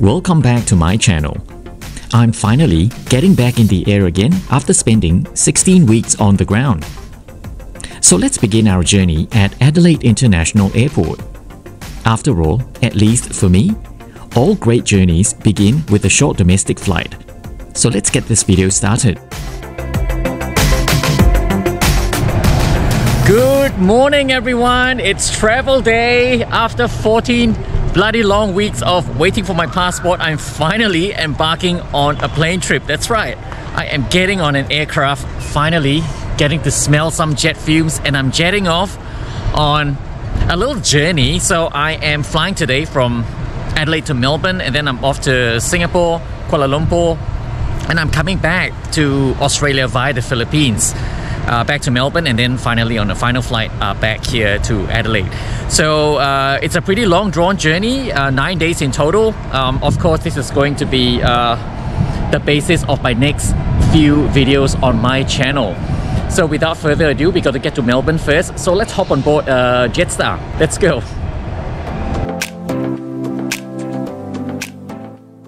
Welcome back to my channel. I'm finally getting back in the air again after spending 16 weeks on the ground. So let's begin our journey at Adelaide International Airport. After all, at least for me, all great journeys begin with a short domestic flight. So let's get this video started. Good morning everyone, it's travel day. After 14 bloody long weeks of waiting for my passport, I'm finally embarking on a plane trip. That's right, I am getting on an aircraft, finally getting to smell some jet fumes, and I'm jetting off on a little journey. So I am flying today from Adelaide to Melbourne, and then I'm off to Singapore, Kuala Lumpur, and I'm coming back to Australia via the Philippines. Back to Melbourne, and then finally on a final flight back here to Adelaide. So it's a pretty long drawn journey, 9 days in total. Of course, this is going to be the basis of my next few videos on my channel. So without further ado, we got to get to Melbourne first. So let's hop on board Jetstar. Let's go.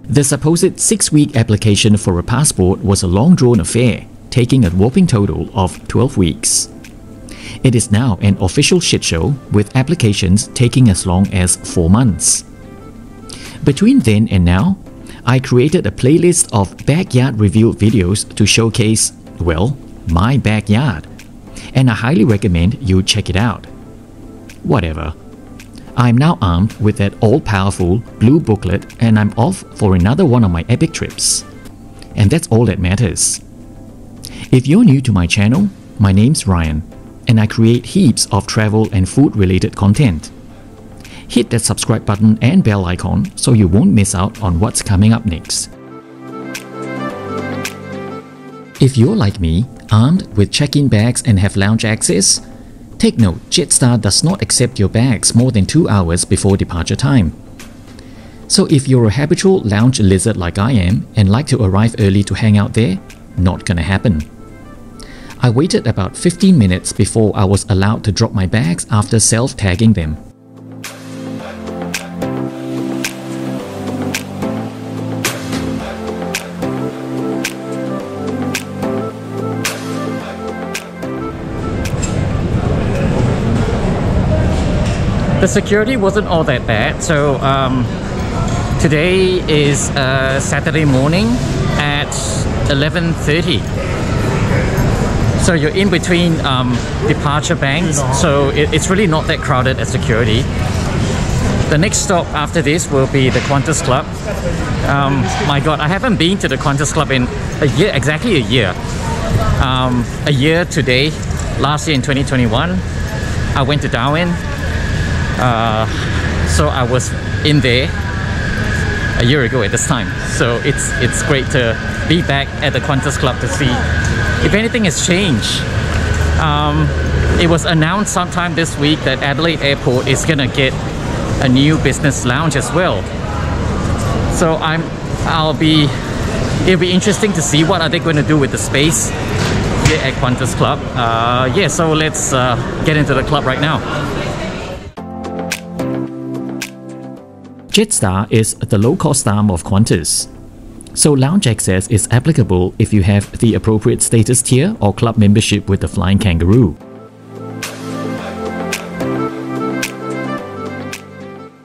The supposed 6-week application for a passport was a long-drawn affair, taking a whopping total of 12 weeks. It is now an official shitshow, with applications taking as long as 4 months. Between then and now, I created a playlist of backyard review videos to showcase, well, my backyard, and I highly recommend you check it out. Whatever. I'm now armed with that all-powerful blue booklet, and I'm off for another one of my epic trips. And that's all that matters. If you're new to my channel, my name's Ryan, and I create heaps of travel and food related content. Hit that subscribe button and bell icon so you won't miss out on what's coming up next. If you're like me, armed with check-in bags and have lounge access, take note, Jetstar does not accept your bags more than 2 hours before departure time. So if you're a habitual lounge lizard like I am and like to arrive early to hang out there, not gonna happen. I waited about 15 minutes before I was allowed to drop my bags after self-tagging them. The security wasn't all that bad, so today is Saturday morning at 11:30. So you're in between departure banks, so it's really not that crowded at security. The next stop after this will be the Qantas Club. My god, I haven't been to the Qantas Club in a year, exactly a year. A year today, last year in 2021, I went to Darwin. So I was in there a year ago at this time. So it's great to be back at the Qantas Club to see if anything has changed. It was announced sometime this week that Adelaide Airport is gonna get a new business lounge as well. So it'll be interesting to see what are they going to do with the space here at Qantas Club. Yeah, so let's get into the club right now. Jetstar is the low-cost arm of Qantas. So lounge access is applicable if you have the appropriate status tier or club membership with the Flying Kangaroo.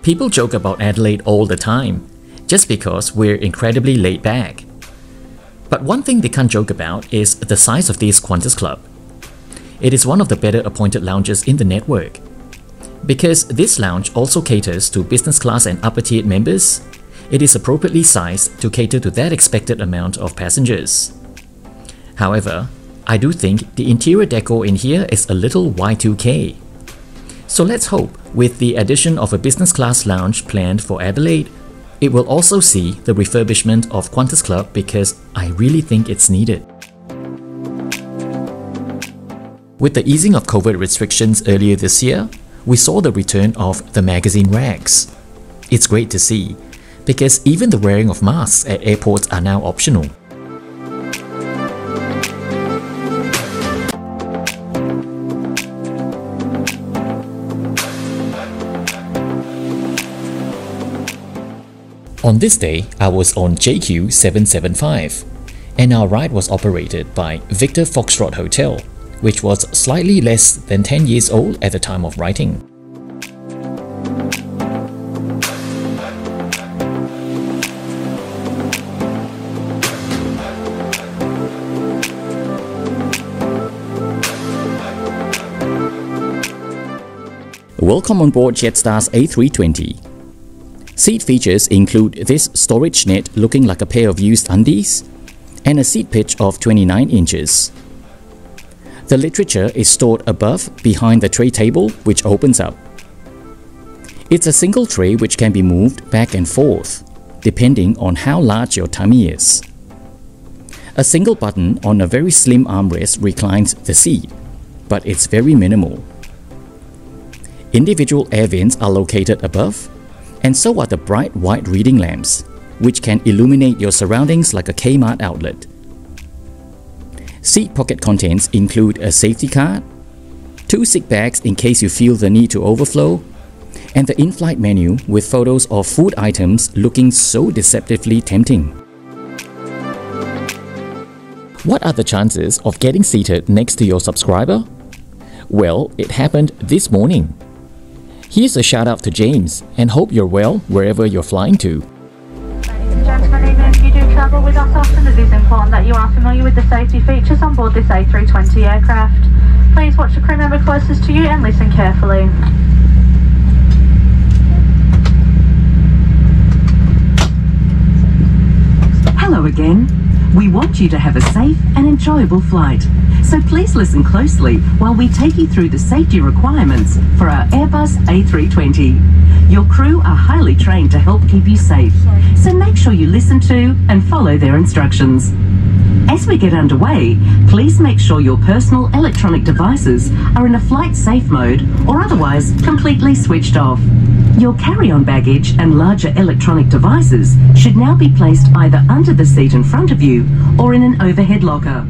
People joke about Adelaide all the time, just because we're incredibly laid back. But one thing they can't joke about is the size of this Qantas Club. It is one of the better appointed lounges in the network. Because this lounge also caters to business class and upper tier members, it is appropriately sized to cater to that expected amount of passengers. However, I do think the interior decor in here is a little Y2K. So let's hope, with the addition of a business class lounge planned for Adelaide, it will also see the refurbishment of Qantas Club, because I really think it's needed. With the easing of COVID restrictions earlier this year, we saw the return of the magazine rags. It's great to see, because even the wearing of masks at airports are now optional. On this day, I was on JQ 775, and our ride was operated by Victor Foxtrot Hotel, which was slightly less than 10 years old at the time of writing. Welcome on board Jetstar's A320. Seat features include this storage net looking like a pair of used undies and a seat pitch of 29 inches. The literature is stored above behind the tray table, which opens up. It's a single tray which can be moved back and forth, depending on how large your tummy is. A single button on a very slim armrest reclines the seat, but it's very minimal. Individual air vents are located above, and so are the bright white reading lamps, which can illuminate your surroundings like a Kmart outlet. Seat pocket contents include a safety card, 2 sick bags in case you feel the need to overflow, and the in-flight menu with photos of food items looking so deceptively tempting. What are the chances of getting seated next to your subscriber? Well, it happened this morning. Here's a shout out to James, and hope you're well wherever you're flying to. Ladies and gentlemen, even if you do travel with us often, it is important that you are familiar with the safety features on board this A320 aircraft. Please watch the crew member closest to you and listen carefully. Hello again. We want you to have a safe and enjoyable flight. So please listen closely while we take you through the safety requirements for our Airbus A320. Your crew are highly trained to help keep you safe, so make sure you listen to and follow their instructions. As we get underway, please make sure your personal electronic devices are in a flight safe mode or otherwise completely switched off. Your carry-on baggage and larger electronic devices should now be placed either under the seat in front of you or in an overhead locker.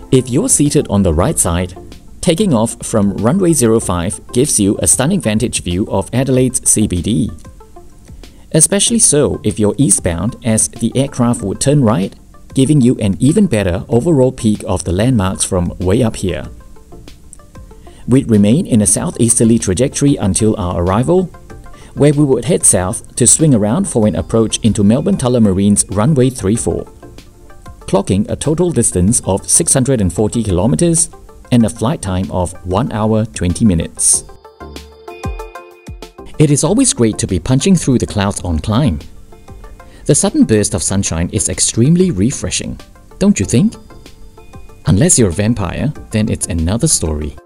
If you're seated on the right side, taking off from runway 05 gives you a stunning vantage view of Adelaide's CBD. Especially so if you're eastbound, as the aircraft would turn right, giving you an even better overall peek of the landmarks from way up here. We'd remain in a southeasterly trajectory until our arrival, where we would head south to swing around for an approach into Melbourne Tullamarine runway 34. Clocking a total distance of 640 kilometers and a flight time of 1 hour 20 minutes. It is always great to be punching through the clouds on climb. The sudden burst of sunshine is extremely refreshing, don't you think? Unless you're a vampire, then it's another story.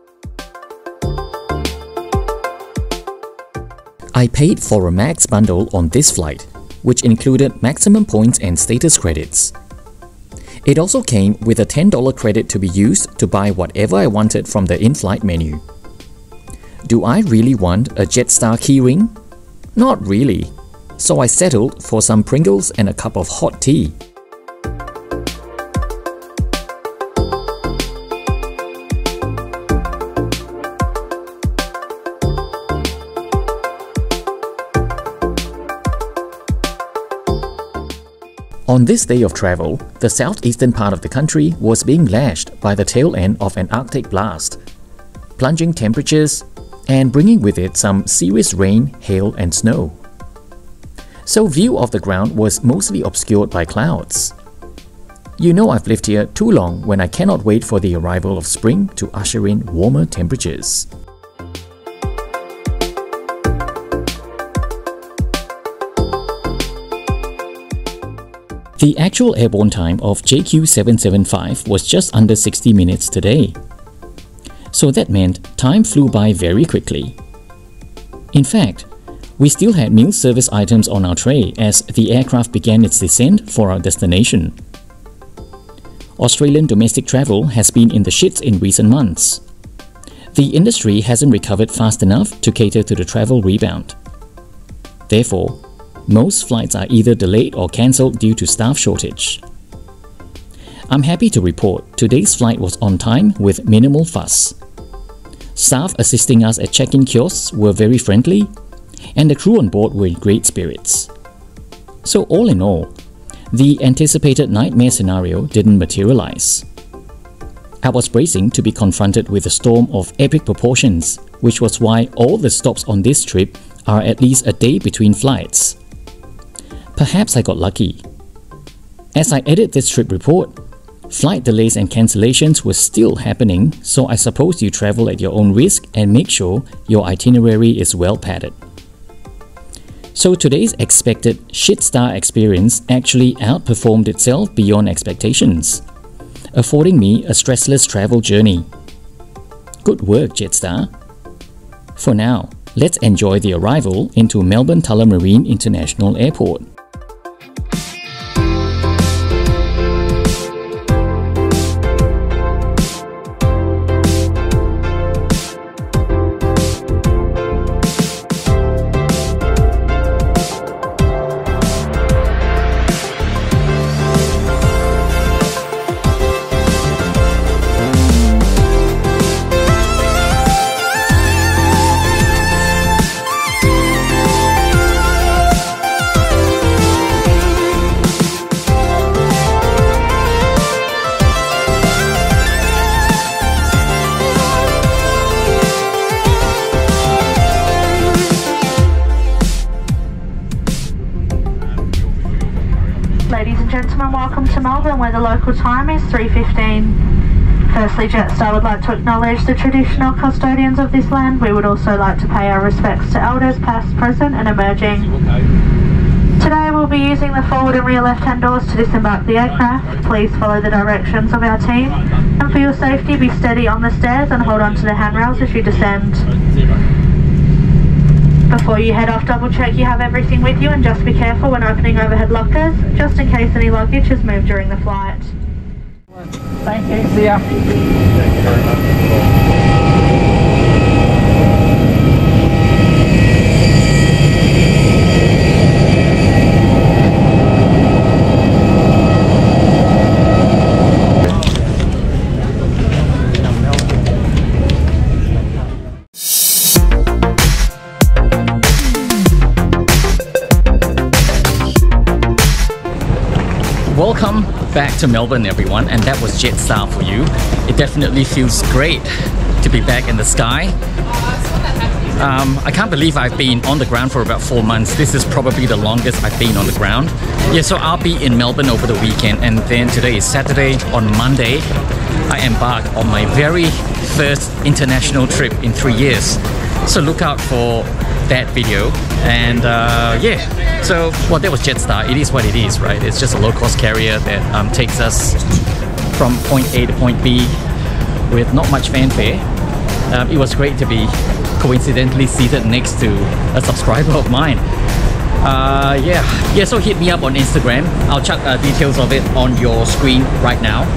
I paid for a max bundle on this flight, which included maximum points and status credits. It also came with a $10 credit to be used to buy whatever I wanted from the in-flight menu. Do I really want a Jetstar keyring? Not really, so I settled for some Pringles and a cup of hot tea. On this day of travel, the southeastern part of the country was being lashed by the tail end of an Arctic blast, plunging temperatures and bringing with it some serious rain, hail and snow. So view of the ground was mostly obscured by clouds. You know I've lived here too long when I cannot wait for the arrival of spring to usher in warmer temperatures. The actual airborne time of JQ775 was just under 60 minutes today. So that meant time flew by very quickly. In fact, we still had meal service items on our tray as the aircraft began its descent for our destination. Australian domestic travel has been in the shits in recent months. The industry hasn't recovered fast enough to cater to the travel rebound. Therefore, most flights are either delayed or cancelled due to staff shortage. I'm happy to report today's flight was on time with minimal fuss. Staff assisting us at check-in kiosks were very friendly, and the crew on board were in great spirits. So all in all, the anticipated nightmare scenario didn't materialize. I was bracing to be confronted with a storm of epic proportions, which was why all the stops on this trip are at least a day between flights. Perhaps I got lucky. As I edit this trip report, flight delays and cancellations were still happening, so I suppose you travel at your own risk and make sure your itinerary is well padded. So today's expected Jetstar experience actually outperformed itself beyond expectations, affording me a stressless travel journey. Good work, Jetstar. For now, let's enjoy the arrival into Melbourne Tullamarine International Airport. Ladies and gentlemen, welcome to Melbourne, where the local time is 3:15. Firstly, Jetstar would like to acknowledge the traditional custodians of this land. We would also like to pay our respects to elders past, present and emerging. Today we'll be using the forward and rear left-hand doors to disembark the aircraft. Please follow the directions of our team, and for your safety, be steady on the stairs and hold on to the handrails as you descend. Before you head off, double check you have everything with you and just be careful when opening overhead lockers, just in case any luggage has moved during the flight. Thank you. See ya. Thank you very much. Welcome back to Melbourne, everyone, and that was Jetstar for you. It definitely feels great to be back in the sky. I can't believe I've been on the ground for about 4 months. This is probably the longest I've been on the ground. Yeah, so I'll be in Melbourne over the weekend, and then today is Saturday. On Monday, I embark on my very first international trip in 3 years. So look out for that video. And yeah, so well, that was Jetstar. It is what it is, right? It's just a low-cost carrier that takes us from point A to point B with not much fanfare. It was great to be coincidentally seated next to a subscriber of mine. Yeah, so hit me up on Instagram. I'll chuck details of it on your screen right now.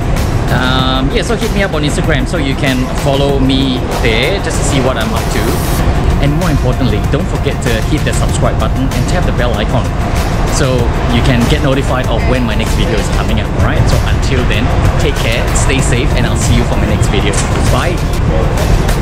Yeah, so hit me up on Instagram so you can follow me there just to see what I'm up to. And more importantly, don't forget to hit the subscribe button and tap the bell icon so you can get notified of when my next video is coming up, alright? So until then, take care, stay safe, and I'll see you for my next video. Bye!